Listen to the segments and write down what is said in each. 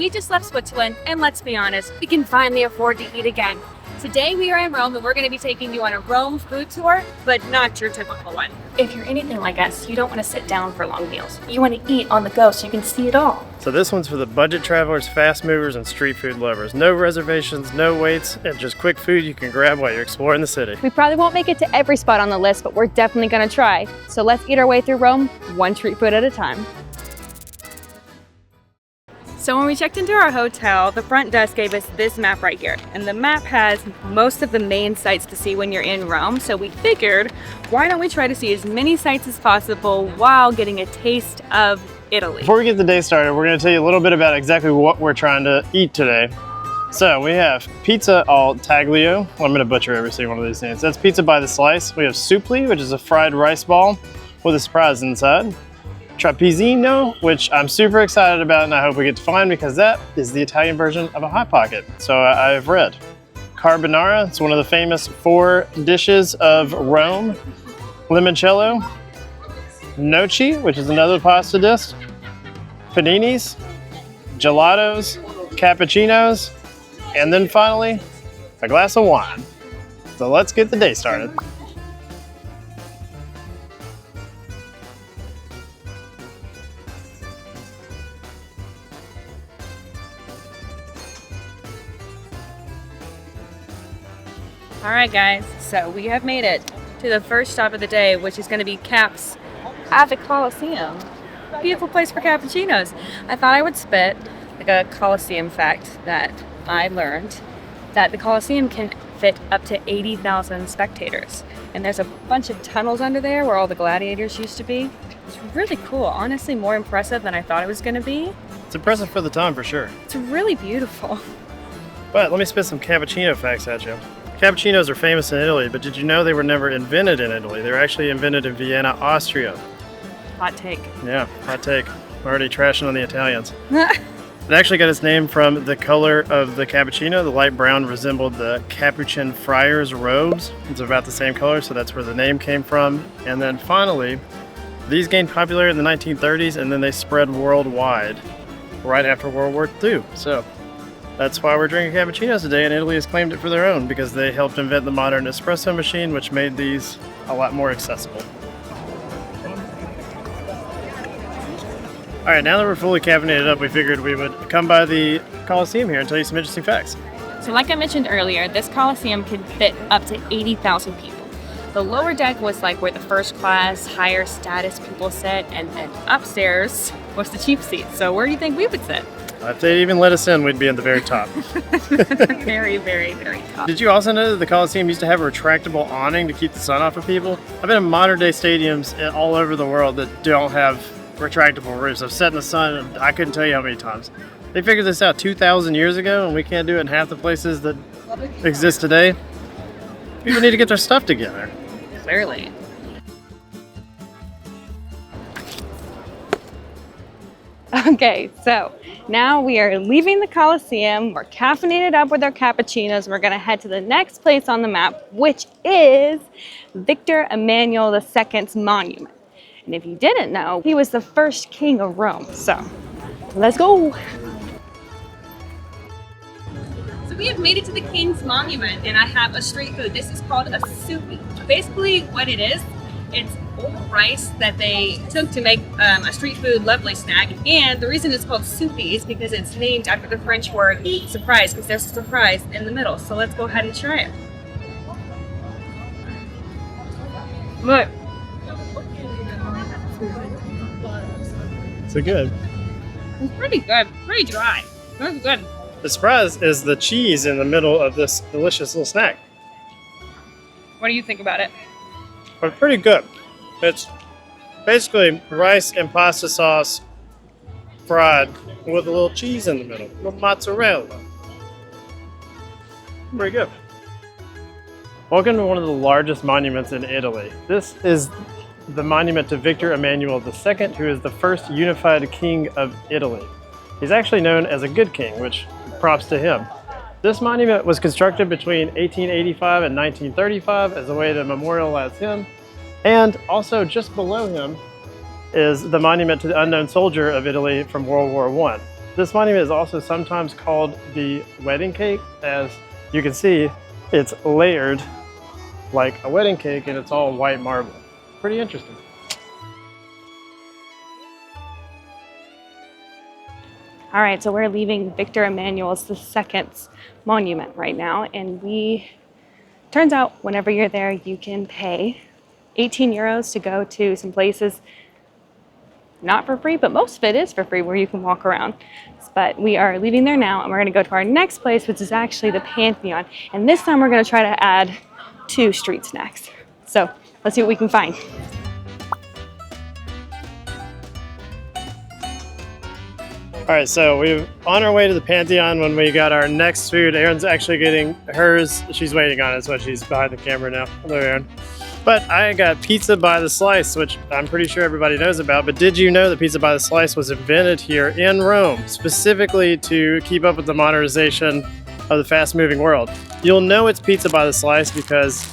we just left Switzerland, and let's be honest, we can finally afford to eat again. Today we are in Rome, and we're going to be taking you on a Rome food tour, but not your typical one. If you're anything like us, you don't want to sit down for long meals. You want to eat on the go so you can see it all. So this one's for the budget travelers, fast movers, and street food lovers. No reservations, no waits, and just quick food you can grab while you're exploring the city. We probably won't make it to every spot on the list, but we're definitely going to try. So let's eat our way through Rome, one street food at a time. So when we checked into our hotel, the front desk gave us this map right here. And the map has most of the main sites to see when you're in Rome. So we figured, why don't we try to see as many sites as possible while getting a taste of Italy? Before we get the day started, we're going to tell you a little bit about exactly what we're trying to eat today. So we have pizza al taglio. Well, I'm going to butcher every single one of these names. That's pizza by the slice. We have supli, which is a fried rice ball with a surprise inside. Trapezzino, which I'm super excited about and I hope we get to find because that is the Italian version of a Hot Pocket, so I've read. Carbonara, it's one of the famous 4 dishes of Rome. Limoncello. Gnocchi, which is another pasta dish. Paninis. Gelatos. Cappuccinos. And then finally, a glass of wine. So let's get the day started. All right, guys, so we have made it to the first stop of the day, which is going to be Caps at the Colosseum. Beautiful place for cappuccinos. I thought I would spit like a Colosseum fact that I learned, that the Colosseum can fit up to 80,000 spectators. And there's a bunch of tunnels under there where all the gladiators used to be. It's really cool. Honestly, more impressive than I thought it was going to be. It's impressive for the time, for sure. It's really beautiful. But let me spit some cappuccino facts at you. Cappuccinos are famous in Italy, but did you know they were never invented in Italy? They were actually invented in Vienna, Austria. Hot take. Yeah, hot take. Already trashing on the Italians. It actually got its name from the color of the cappuccino. The light brown resembled the Capuchin friars' robes. It's about the same color, so that's where the name came from. And then finally, these gained popularity in the 1930s, and then they spread worldwide right after World War II. So that's why we're drinking cappuccinos today, and Italy has claimed it for their own because they helped invent the modern espresso machine, which made these a lot more accessible. All right, now that we're fully caffeinated up, we figured we would come by the Colosseum here and tell you some interesting facts. So like I mentioned earlier, this Colosseum can fit up to 80,000 people. The lower deck was like where the first class, higher status people sit, and then upstairs was the cheap seats. So where do you think we would sit? If they'd even let us in, we'd be in the very top. Very, very, very top. Did you also know that the Colosseum used to have a retractable awning to keep the sun off of people? I've been in modern day stadiums all over the world that don't have retractable roofs. I've sat in the sun and I couldn't tell you how many times. They figured this out 2,000 years ago and we can't do it in half the places that exist today. People need to get their stuff together. Clearly. Okay, so now we are leaving the Colosseum. We're caffeinated up with our cappuccinos. We're gonna head to the next place on the map, which is Victor Emmanuel II's monument. And if you didn't know, he was the first king of Rome. So let's go. So we have made it to the King's Monument, and I have a street food. This is called a supli. Basically what it is, it's old rice that they took to make a street food lovely snack. And the reason it's called supli is because it's named after the French word surprise, because there's a surprise in the middle. So let's go ahead and try it. Look. So good. It's pretty good, pretty dry. That's good. The surprise is the cheese in the middle of this delicious little snack. What do you think about it? But pretty good. It's basically rice and pasta sauce fried with a little cheese in the middle, with mozzarella. Pretty good. Welcome to one of the largest monuments in Italy. This is the monument to Victor Emmanuel II, who is the first unified king of Italy. He's actually known as a good king, which props to him. This monument was constructed between 1885 and 1935 as a way to memorialize him. And also just below him is the monument to the unknown soldier of Italy from World War I. This monument is also sometimes called the wedding cake. As you can see, it's layered like a wedding cake and it's all white marble. Pretty interesting. All right, so we're leaving Victor Emmanuel's II's monument right now, and turns out whenever you're there, you can pay 18 euros to go to some places, not for free, but most of it is for free where you can walk around. But we are leaving there now, and we're gonna go to our next place, which is actually the Pantheon. And this time we're gonna try to add 2 street snacks. So let's see what we can find. All right, so we're on our way to the Pantheon when we got our next food. Erin's actually getting hers. She's waiting on it, so she's behind the camera now. Hello, Erin. But I got pizza by the slice, which I'm pretty sure everybody knows about. But did you know that pizza by the slice was invented here in Rome, specifically to keep up with the modernization of the fast-moving world? You'll know it's pizza by the slice because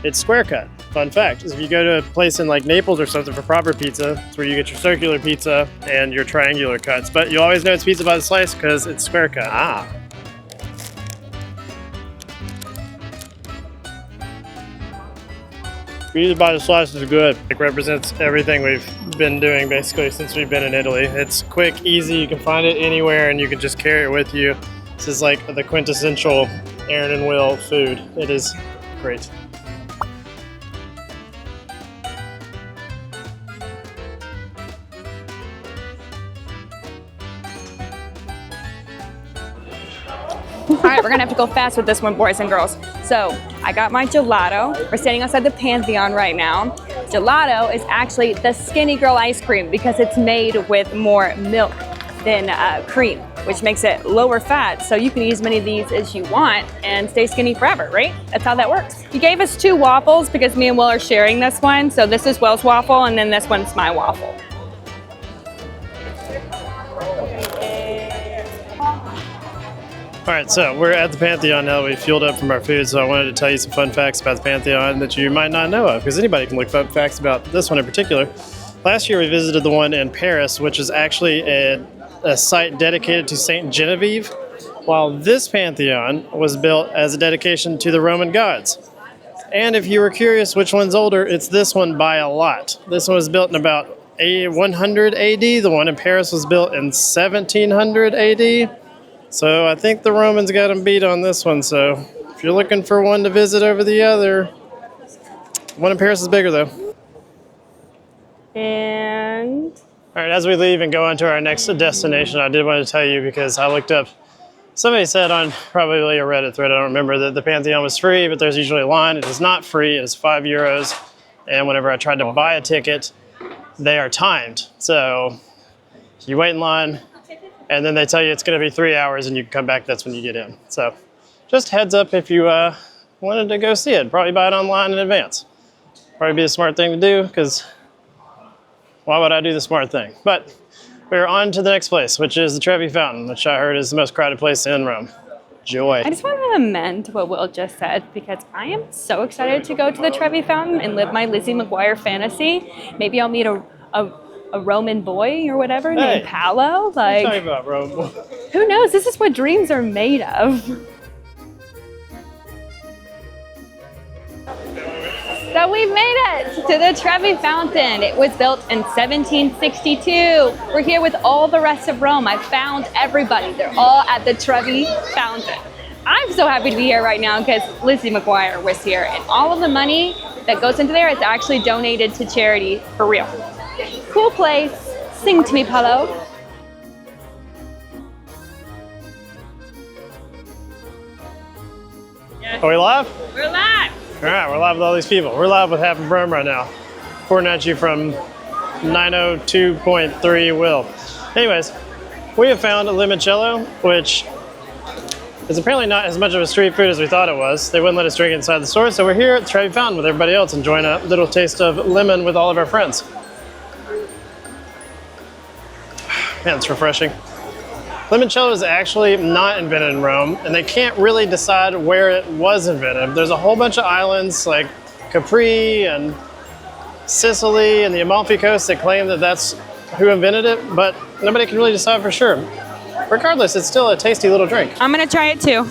it's square cut. Fun fact is if you go to a place in like Naples or something for proper pizza, it's where you get your circular pizza and your triangular cuts. But you always know it's pizza by the slice because it's square cut. Ah. Pizza by the slice is good. It represents everything we've been doing basically since we've been in Italy. It's quick, easy, you can find it anywhere and you can just carry it with you. This is like the quintessential Erin and Will food. It is great. All right, we're gonna have to go fast with this one, boys and girls. So I got my gelato. We're standing outside the Pantheon right now. Gelato is actually the skinny girl ice cream because it's made with more milk than cream, which makes it lower fat. So you can eat as many of these as you want and stay skinny forever, right? That's how that works. He gave us 2 waffles because me and Will are sharing this one. So this is Will's waffle and then this one's my waffle. All right, so we're at the Pantheon now. We fueled up from our food, so I wanted to tell you some fun facts about the Pantheon that you might not know of, because anybody can look fun facts about this one in particular. Last year we visited the one in Paris, which is actually a site dedicated to Saint Genevieve, while this Pantheon was built as a dedication to the Roman gods. And if you were curious which one's older, it's this one by a lot. This one was built in about 100 AD. The one in Paris was built in 1700 AD. So I think the Romans got them beat on this one. So if you're looking for one to visit over the other, one in Paris is bigger though. And all right, as we leave and go on to our next destination, I did want to tell you because I looked up, somebody said on probably a Reddit thread, I don't remember, that the Pantheon was free, but there's usually a line. It is not free, it is 5 euros. And whenever I tried to buy a ticket, they are timed. So you wait in line, and then they tell you it's going to be 3 hours and you can come back, that's when you get in. So just heads up if you wanted to go see it. Probably buy it online in advance. Probably be a smart thing to do because why would I do the smart thing? But we're on to the next place, which is the Trevi Fountain, which I heard is the most crowded place in Rome. Joy. I just want to amend what Will just said because I am so excited to go to the Trevi Fountain and live my Lizzie McGuire fantasy. Maybe I'll meet a Roman boy or whatever named Paolo. Like, talking about Rome. Who knows? This is what dreams are made of. So we made it to the Trevi Fountain. It was built in 1762. We're here with all the rest of Rome. I found everybody. They're all at the Trevi Fountain. I'm so happy to be here right now because Lizzie McGuire was here, and all of the money that goes into there is actually donated to charity for real. Cool place. Sing to me, Paolo. Are we live? We're live. All right, we're live with all these people. We're live with half of Rome right now. Reporting at you from 902.3 Will. Anyways, we have found a limoncello, which is apparently not as much of a street food as we thought it was. They wouldn't let us drink it inside the store, so we're here at the Trevi Fountain with everybody else enjoying a little taste of lemon with all of our friends. Man, it's refreshing. Limoncello is actually not invented in Rome, and they can't really decide where it was invented. There's a whole bunch of islands like Capri and Sicily and the Amalfi Coast that claim that that's who invented it, but nobody can really decide for sure. regardless, it's still a tasty little drink. I'm gonna try it too.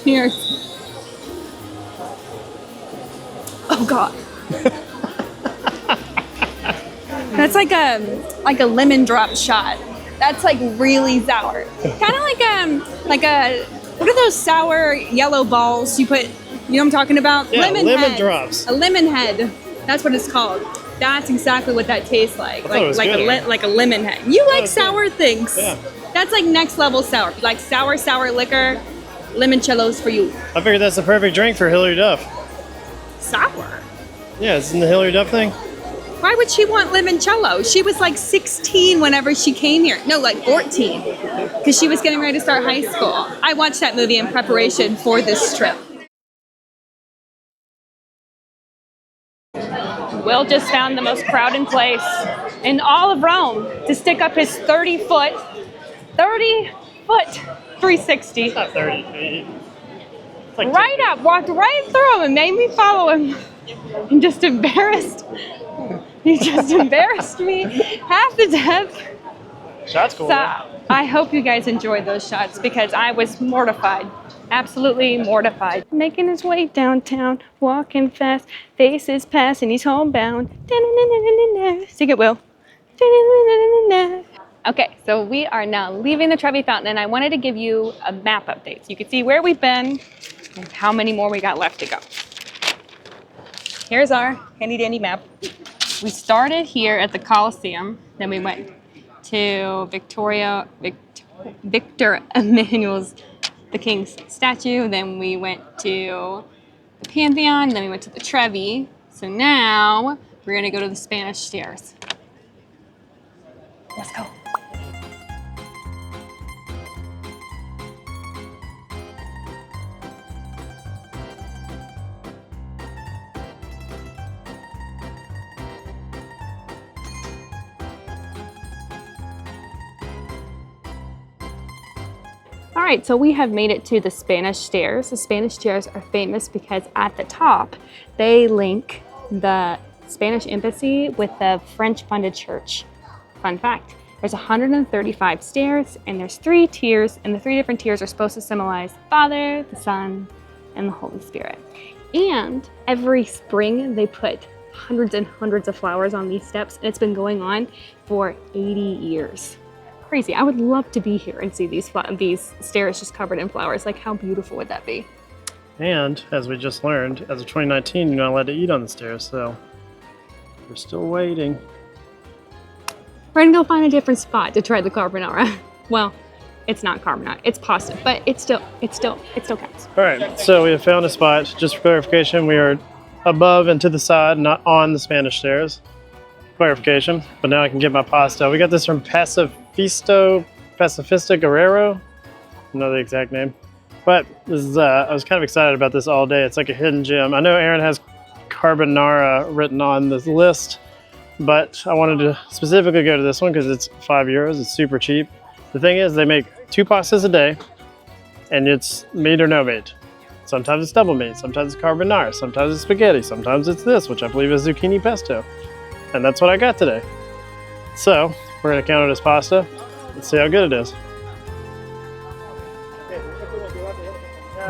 Cheers. Oh God. That's like a lemon drop shot. That's like really sour. Kind of like a what are those sour yellow balls you put? You know what I'm talking about? Yeah, lemon head. drops. A lemon head. That's what it's called. That's exactly what that tastes like. Like a lemon head. You like sour things. Yeah. That's like next level sour. Like sour liquor. Limoncello's for you. I figured that's the perfect drink for Hillary Duff. Sour? Yeah, it's in the Hillary Duff thing. Why would she want limoncello? She was like 16 whenever she came here. No, like 14. Because she was getting ready to start high school. I watched that movie in preparation for this trip. Will just found the most crowded place in all of Rome to stick up his 30-foot 360. It's not 30 feet. It's like Right up, walked right through him and made me follow him. And just embarrassed. He just embarrassed me half to death. Shot's cool. So I hope you guys enjoyed those shots because I was mortified. Absolutely mortified. Making his way downtown, walking fast, faces pass and he's homebound. Sing it, Will. Okay, so we are now leaving the Trevi Fountain and I wanted to give you a map update so you can see where we've been and how many more we got left to go. Here's our handy dandy map. We started here at the Colosseum, then we went to Victor Emmanuel's, the King's statue, then we went to the Pantheon, then we went to the Trevi. So now we're gonna go to the Spanish Stairs. Let's go. All right, so we have made it to the Spanish Stairs. The Spanish Stairs are famous because at the top, they link the Spanish embassy with the French-funded church. Fun fact, there's 135 stairs and there's 3 tiers, and the 3 different tiers are supposed to symbolize the Father, the Son, and the Holy Spirit. And every spring, they put hundreds and hundreds of flowers on these steps, and it's been going on for 80 years. Crazy. I would love to be here and see these stairs just covered in flowers. Like, how beautiful would that be? And as we just learned, as of 2019, you're not allowed to eat on the stairs, so we're still waiting. We're gonna go find a different spot to try the carbonara. Well, it's not carbonara, it's pasta, but it still counts. All right, so we have found a spot. Just for clarification, we are above and to the side, not on the Spanish Stairs. Clarification, but now I can get my pasta. We got this from Pastificio Guerra. I don't know the exact name, but this is I was kind of excited about this all day. It's like a hidden gem. I know Erin has carbonara written on this list, but I wanted to specifically go to this one because it's €5. It's super cheap. The thing is, they make 2 pastas a day, and it's meat or no meat. Sometimes it's double meat, sometimes it's carbonara, sometimes it's spaghetti, sometimes it's this, which I believe is zucchini pesto. And that's what I got today. So, we're gonna count it as pasta. Let's see how good it is.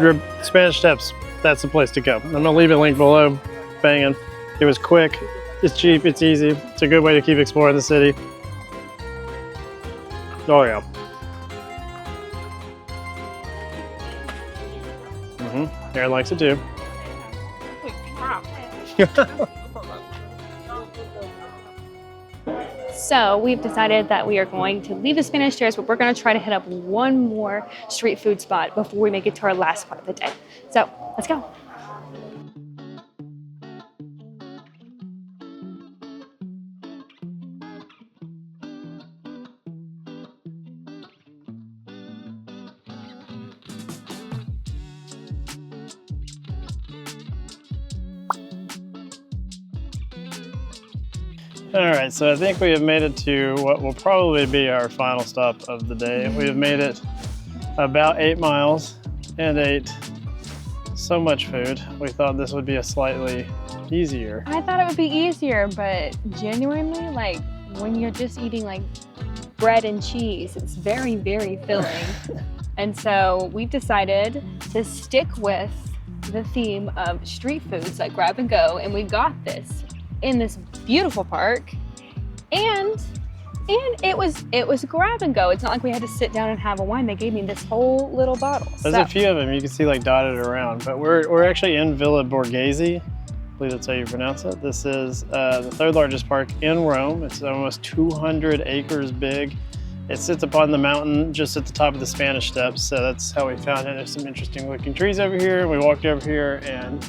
Your Spanish Steps, that's the place to go. I'm gonna leave a link below. Banging. It was quick, it's cheap, it's easy. It's a good way to keep exploring the city. Oh yeah. Erin likes it too. So we've decided that we are going to leave the Spanish Stairs, but we're going to try to hit up one more street food spot before we make it to our last spot of the day. So let's go. All right, so I think we have made it to what will probably be our final stop of the day. We have made it about 8 miles and ate so much food. We thought this would be a slightly easier. I thought it would be easier, but genuinely, like, when you're just eating like bread and cheese. It's very, very filling. And so we've decided to stick with the theme of street foods like grab and go. And we got this in this beautiful park. And it was grab and go. It's not like we had to sit down and have a wine. They gave me this whole little bottle. There's a few of them you can see like dotted around, but we're actually in Villa Borghese. I believe that's how you pronounce it. This is the third largest park in Rome. It's almost 200 acres big. It sits upon the mountain just at the top of the Spanish Steps, so that's how we found it. There's some interesting looking trees over here. We walked over here and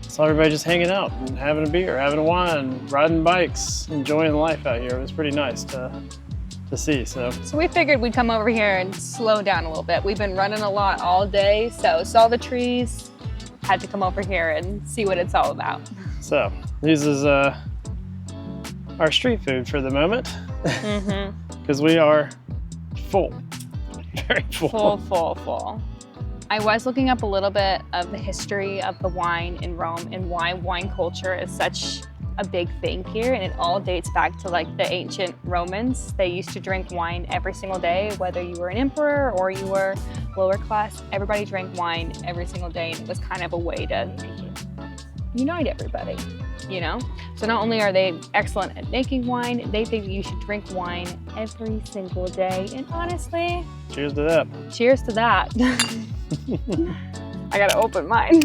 saw everybody just hanging out and having a beer, having a wine, riding bikes, enjoying life out here. It was pretty nice to see. So we figured we'd come over here and slow down a little bit. We've been running a lot all day, so saw the trees, had to come over here and see what it's all about. So this is our street food for the moment. Because we are full, very full. Full. I was looking up a little bit of the history of the wine in Rome and why wine culture is such a big thing here. And it all dates back to like the ancient Romans. They used to drink wine every single day, whether you were an emperor or you were lower class. Everybody drank wine every single day, and it was kind of a way to unite everybody, you know? So not only are they excellent at making wine, they think you should drink wine every single day. And honestly, cheers to that. Cheers to that. I gotta open mine.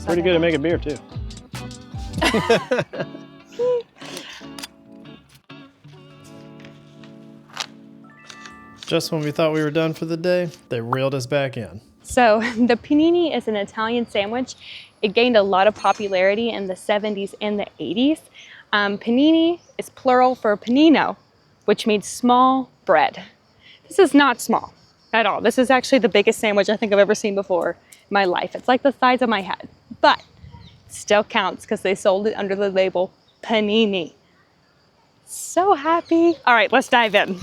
Pretty good at making beer too. Just when we thought we were done for the day, they reeled us back in. So the panini is an Italian sandwich. It gained a lot of popularity in the 70s and the 80s. Panini is plural for panino, which means small bread. This is not small at all. This is actually the biggest sandwich I think I've ever seen before in my life. It's like the size of my head, but it still counts because they sold it under the label Panini. So happy. All right, let's dive in.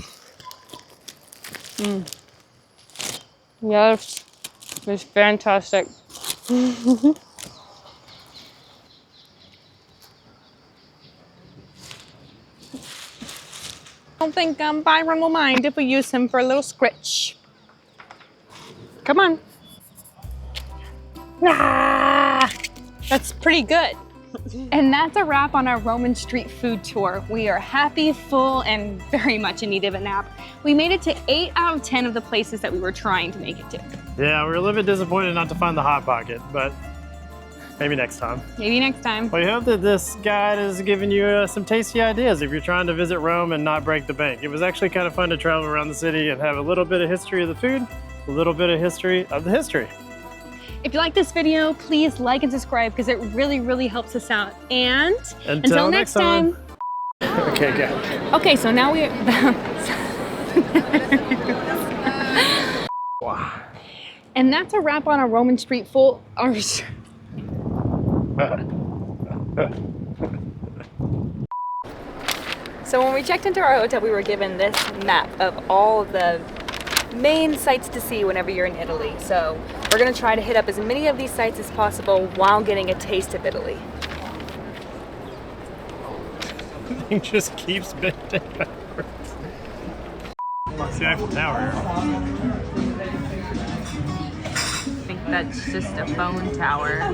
Yes, it's fantastic. I don't think Byron will mind if we use him for a little scritch. Come on. Ah, that's pretty good. And that's a wrap on our Roman street food tour. We are happy, full, and very much in need of a nap. We made it to 8 out of 10 of the places that we were trying to make it to. Yeah, we were a little bit disappointed not to find the Hot Pocket, but maybe next time. Maybe next time. We hope that this guide has given you some tasty ideas if you're trying to visit Rome and not break the bank. It was actually kind of fun to travel around the city and have a little bit of history of the food, a little bit of history of the history. If you like this video, please like and subscribe because it really, really helps us out. And until next time. Okay, go. Okay, so now we're... Wow. And that's a wrap on our Roman street full... So when we checked into our hotel, we were given this map of all of the main sites to see whenever you're in Italy. So we're gonna try to hit up as many of these sites as possible while getting a taste of Italy. It just keeps bending backwards. It's the Eiffel Tower. I think that's just a phone tower.